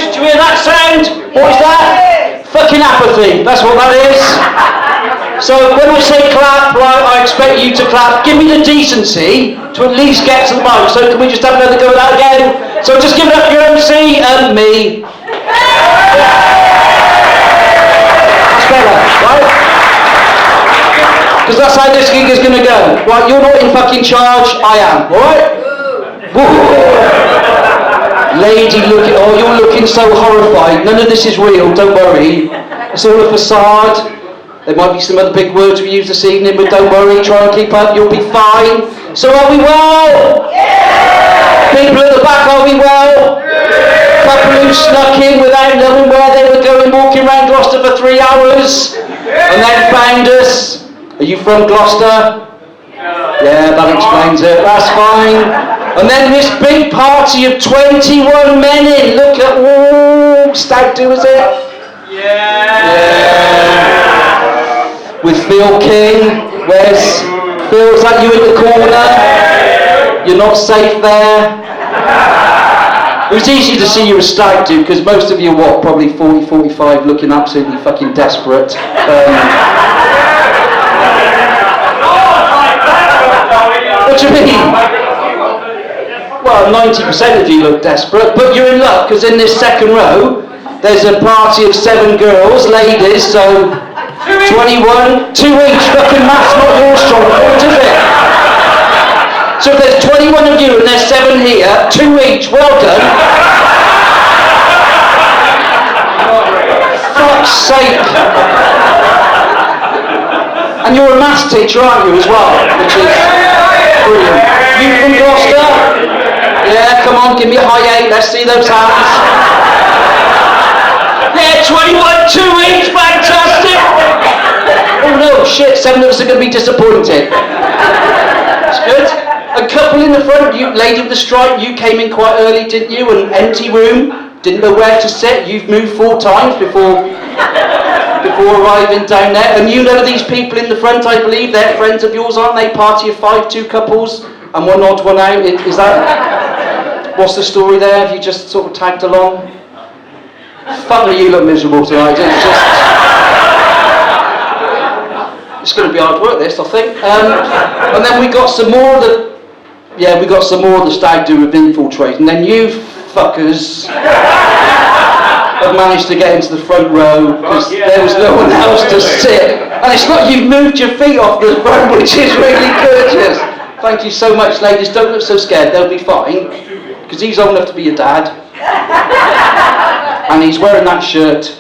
sound? Do you hear that sound? What is that? Fucking apathy. That's what that is. So when I say clap, right, I expect you to clap. Give me the decency to at least get to the mic. So can we just have another go at that again? So just give it up for your MC and me. That's better, right? Because that's how this gig is going to go. Right, you're not in fucking charge, I am, alright? Lady, you're looking so horrified. None of this is real, don't worry. It's all a facade. There might be some other big words we use this evening, but don't worry, try and keep up, you'll be fine. So are we well? Yeah. People at the back, are we well? Yeah. Couple who snuck in without knowing where they were going, walking around Gloucester for 3 hours, and then found us. Are you from Gloucester? Yeah, that explains it, that's fine. And then this big party of 21 men in, look at, stag do, is it? Yeah. With Phil King, where's Phil? Is that you in the corner? You're not safe there. It was easy to see you were stag do because most of you are what, probably 40, 45, looking absolutely fucking desperate. What do you mean? Well, 90% of you look desperate, but you're in luck because in this second row there's a party of 7 girls, ladies, so 21, 2 each, fucking math's not your strong point, is it? So if there's 21 of you and there's 7 here, 2 each, well done. Fuck's sake. And you're a maths teacher, aren't you, as well? Which is brilliant. You from Gloucester? Yeah, come on, give me a high 8, let's see those hands. Yeah, 21, 2 each, fantastic! Oh no, shit, 7 of us are going to be disappointed. That's good. A couple in the front, you, lady with the stripe, you came in quite early, didn't you? An empty room, didn't know where to sit. You've moved 4 times before arriving down there. And you know these people in the front, I believe, they're friends of yours, aren't they? Party of 5, 2 couples, and one odd one out. Is that, what's the story there? Have you just sort of tagged along? Fuck me, you look miserable tonight. It's going to be hard work, this, I think. And then we got some more of the, stag do with infiltrate, and then you fuckers have managed to get into the front row because there was no one else to sit. And it's like you've moved your feet off the front, which is really gorgeous. Thank you so much, ladies. Don't look so scared. They'll be fine because he's old enough to be your dad. And he's wearing that shirt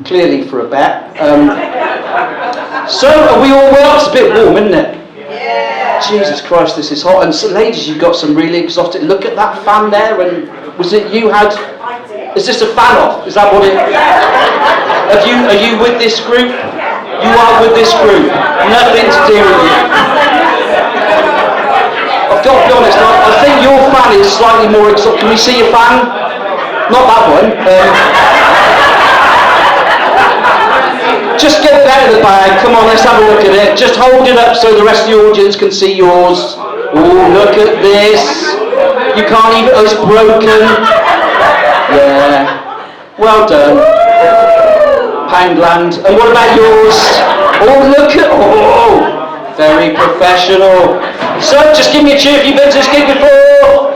clearly for a bet. So are we all well? It's a bit warm, isn't it? Yeah. Jesus Christ, this is hot. And so, ladies, you've got some really exotic. Look at that fan there. And was it you had? I did. Is this a fan off? Is that what it? Are you with this group? You are with this group. Nothing to do with you. I've got to be honest. I think your fan is slightly more exotic. Can we see your fan? Not that one. Just get it out of the bag. Come on, let's have a look at it. Just hold it up so the rest of the audience can see yours. Oh, look at this. You can't even. Oh, it's broken. Yeah. Well done. Poundland. And what about yours? Oh, look at. Oh, very professional. So, just give me a cheer if you've been to this gig before.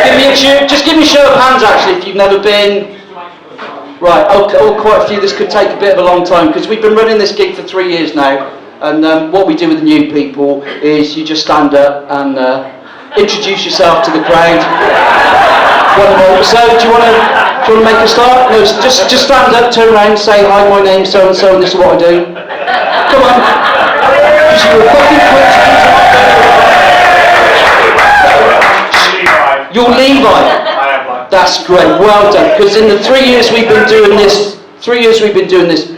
Give me a cheer. Just give me a show of hands, actually, if you've never been. Right, quite a few. This could take a bit of a long time because we've been running this gig for 3 years now. And what we do with the new people is you just stand up and introduce yourself to the crowd. So, do you want to make a start? No, just stand up, turn around, say hi. My name's so and so, and this is what I do. Come on, because you're a fucking quick. You're Levi. That's great, well done. Because in the 3 years we've been doing this,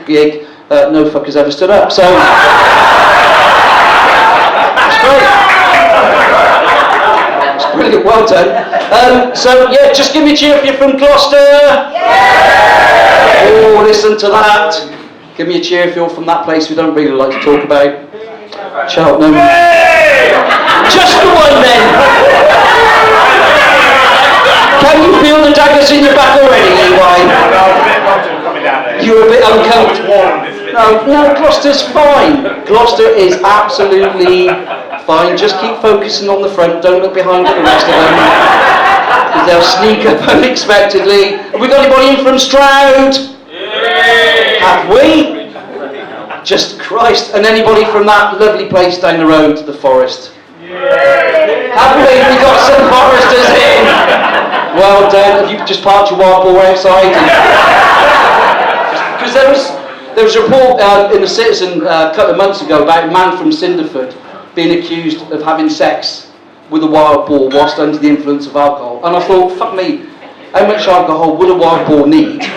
gig, no fuckers ever stood up. So that's great. It's brilliant, well done. So yeah, just give me a cheer if you're from Gloucester. Yeah. Oh, listen to that. Give me a cheer if you're from that place we don't really like to talk about. Cheltenham. Just the one then. Can you feel the daggers in your back already, Levi? You're a bit uncomfortable. No, Gloucester's fine. Gloucester is absolutely fine. Just keep focusing on the front. Don't look behind at the rest of them. Because they'll sneak up unexpectedly. Have we got anybody in from Stroud? Have we? Just Christ. And anybody from that lovely place down the road, the Forest? Have we? We got some Foresters in. Well done. Have you just parked your wild boar outside? Because there was a report in the Citizen a couple of months ago about a man from Cinderford being accused of having sex with a wild boar whilst under the influence of alcohol. And I thought, fuck me, how much alcohol would a wild boar need to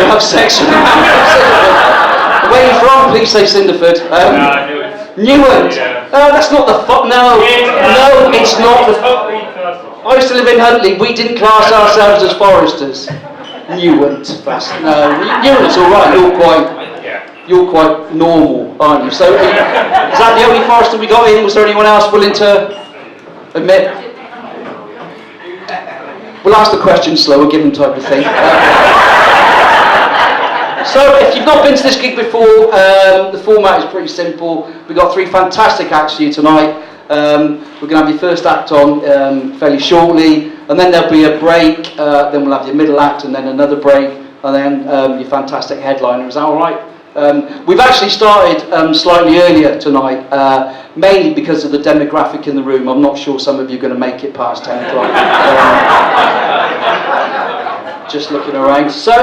have sex with a man from Cinderford? Where are you from? Please say Cinderford. Newent. Oh, that's not the fuck. No, it's not the. I used to live in Huntley. We didn't class ourselves as Foresters. Newent. Newent's all right. You're quite normal, aren't you? So, is that the only Forester we got in? Was there anyone else willing to admit? We'll ask the question slower, give them time to think. So, if you've not been to this gig before, the format is pretty simple. We've got 3 fantastic acts for you tonight. We're going to have your first act on fairly shortly, and then there'll be a break, then we'll have your middle act, and then another break, and then your fantastic headliner. Is that alright? We've actually started slightly earlier tonight, mainly because of the demographic in the room. I'm not sure some of you are going to make it past 10 o'clock. Just looking around. So, I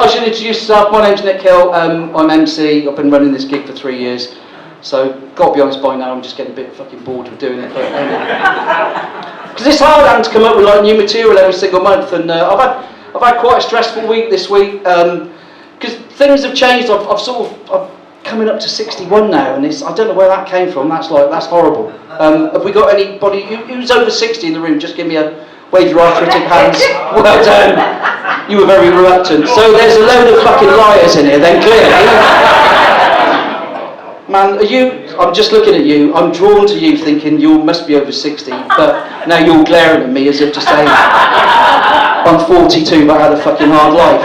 should introduce myself. My name's nIK. I'm MC. I've been running this gig for 3 years. So, got to be honest, by now I'm just getting a bit fucking bored with doing it. Because it's hard to come up with like new material every single month, and I've had quite a stressful week this week. Because things have changed. I'm coming up to 61 now, and I don't know where that came from. That's horrible. Have we got anybody who's over 60 in the room? Just give me a wave your arthritic hands. Well done. You were very reluctant. So there's a load of fucking liars in here then, clearly. Man, I'm just looking at you, I'm drawn to you thinking you must be over 60, but now you're glaring at me as if to say, I'm 42 but I had a fucking hard life.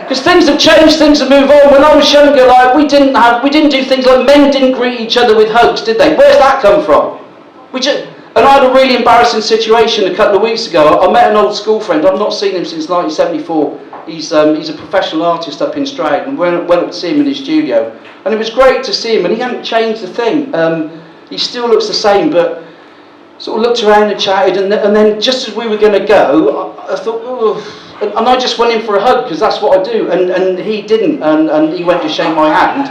Because things have changed, things have moved on. When I was younger, like, we didn't do things like men didn't greet each other with hugs, did they? Where's that come from? And I had a really embarrassing situation a couple of weeks ago. I met an old school friend. I've not seen him since 1974. He's a professional artist up in Stroud, and went up to see him in his studio. And it was great to see him, and he hadn't changed a thing. He still looks the same, but sort of looked around and chatted, and then just as we were going to go, I thought, oh, and I just went in for a hug, because that's what I do, and he didn't, and he went to shake my hand.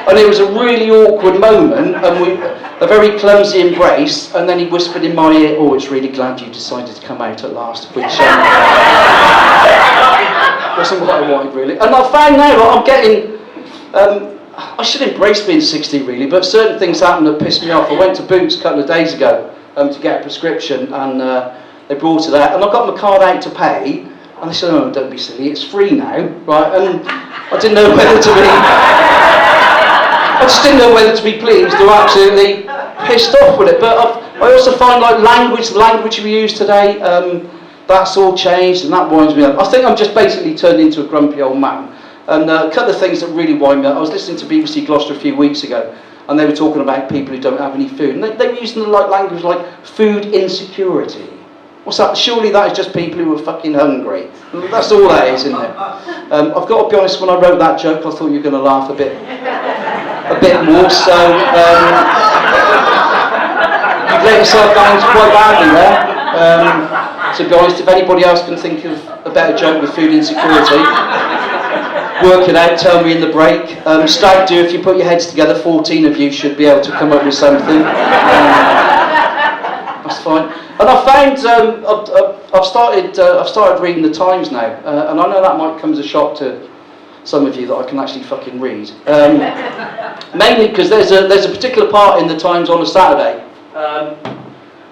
And it was a really awkward moment, and a very clumsy embrace, and then he whispered in my ear, oh, it's really glad you decided to come out at last, which wasn't what I wanted, really. And I found now that I'm getting, I should embrace being 60, really, but certain things happened that pissed me off. I went to Boots a couple of days ago to get a prescription, and they brought it out, and I got my card out to pay, and they said, oh, don't be silly, it's free now, right? And I didn't know whether to be... I just didn't know whether to be pleased or absolutely pissed off with it. But I also find like the language we use today, that's all changed, and that winds me up. I think I'm just basically turned into a grumpy old man. And a couple of things that really wind me up. I was listening to BBC Gloucester a few weeks ago, and they were talking about people who don't have any food. And they were using the language like food insecurity. What's that? Surely that is just people who are fucking hungry. That's all that is, isn't it? I've got to be honest, when I wrote that joke, I thought you were going to laugh a bit more, so you've let yourself down quite badly there. To be honest, if anybody else can think of a better joke with food insecurity, work it out, tell me in the break. Stag do, if you put your heads together, 14 of you should be able to come up with something. That's fine. And I found I've started reading the Times now, and I know that might come as a shock to some of you that I can actually fucking read. Mainly because there's a particular part in the Times on a Saturday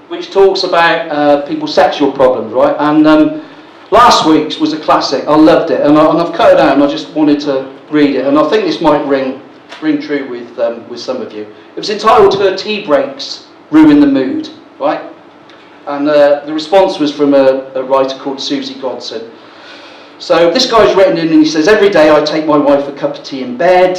which talks about people's sexual problems, right? And last week's was a classic. I loved it, and I've cut it out, and I just wanted to read it. And I think this might ring ring true with some of you. It was entitled "Her Tea Breaks Ruin the Mood," right? And the response was from a writer called Susie Godson. So this guy's written in and he says, "Every day I take my wife a cup of tea in bed,"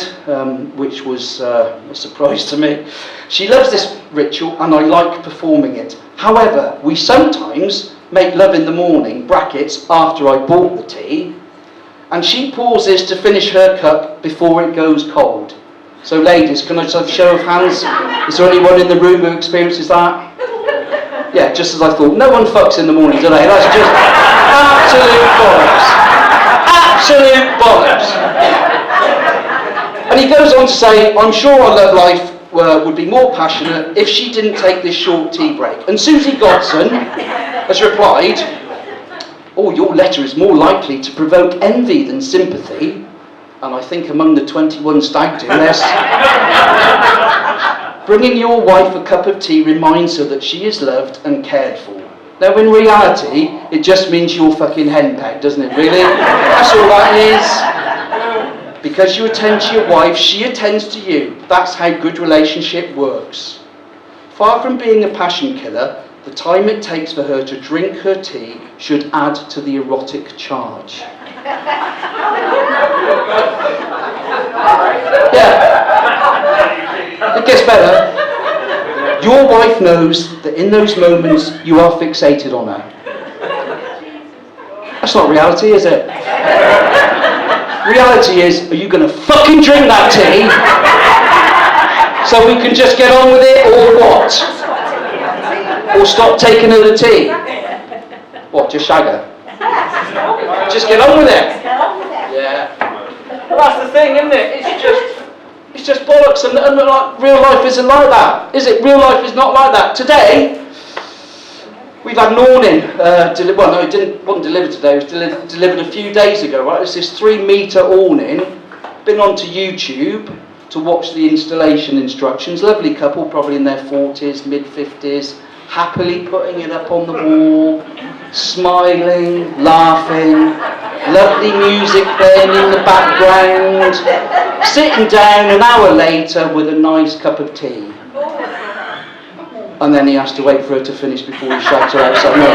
which was a surprise to me. "She loves this ritual and I like performing it. However, we sometimes make love in the morning, brackets, after I bought the tea, and she pauses to finish her cup before it goes cold." So ladies, can I just have a show of hands? Is there anyone in the room who experiences that? Yeah, just as I thought. No one fucks in the morning, do they? That's just absolute bollocks. Absolute bollocks. And he goes on to say, "I'm sure our love life would be more passionate if she didn't take this short tea break." And Susie Godson has replied, "Oh, your letter is more likely to provoke envy than sympathy." And I think among the 21 stag do this. "Bringing your wife a cup of tea reminds her that she is loved and cared for." Now, in reality, it just means you're fucking henpecked, doesn't it, really? That's all that is. Because you attend to your wife, she attends to you. That's how good relationship works. Far from being a passion killer, the time it takes for her to drink her tea should add to the erotic charge. Yeah. It gets better. Your wife knows that in those moments you are fixated on her. That's not reality, is it? Reality is, are you going to fucking drink that tea so we can just get on with it, or what? Or stop taking her the tea? What, just shag her? Just get on with it. Yeah. Well, that's the thing, isn't it? It's just bollocks, and like, real life isn't like that, is it? Real life is not like that. Today, we've had an awning. Well, no, it wasn't delivered today. It was delivered a few days ago. Right? It's this 3-metre awning. Been onto YouTube to watch the installation instructions. Lovely couple, probably in their 40s, mid-50s, happily putting it up on the wall, smiling, laughing, lovely music playing in the background, sitting down an hour later with a nice cup of tea. And then he has to wait for her to finish before he shouts her outside. No,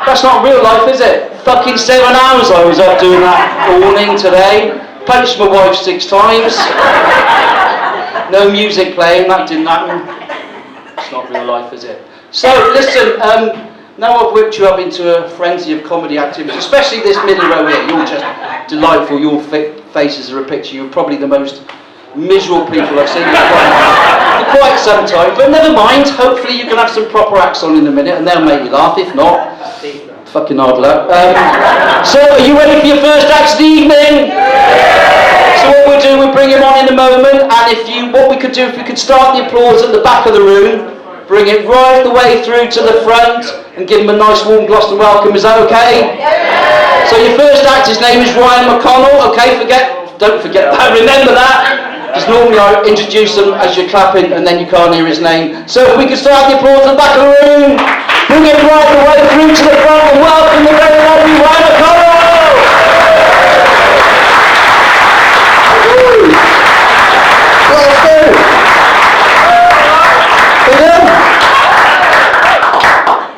that's not real life, is it? Fucking 7 hours I was up doing that awning today. Punched my wife 6 times. No music playing, that didn't happen. It's not real life, is it? So, listen, now I've whipped you up into a frenzy of comedy activities, especially this middle row here. You're just delightful. Your faces are a picture. You're probably the most miserable people I've seen for quite some time. But never mind. Hopefully you can have some proper acts on in a minute and they'll make you laugh. If not, fucking hard luck. So, are you ready for your first act of the evening? So what we'll do, we'll bring him on in a moment. And what we could do, if we could start the applause at the back of the room, bring it right the way through to the front and give him a nice warm Gloucester welcome. Is that okay? Yeah. So your first act, his name is Ryan McConnell. Okay, don't forget that. Remember that. Because normally I introduce him as you're clapping and then you can't hear his name. So if we could start the applause at the back of the room, bring it right the way through to the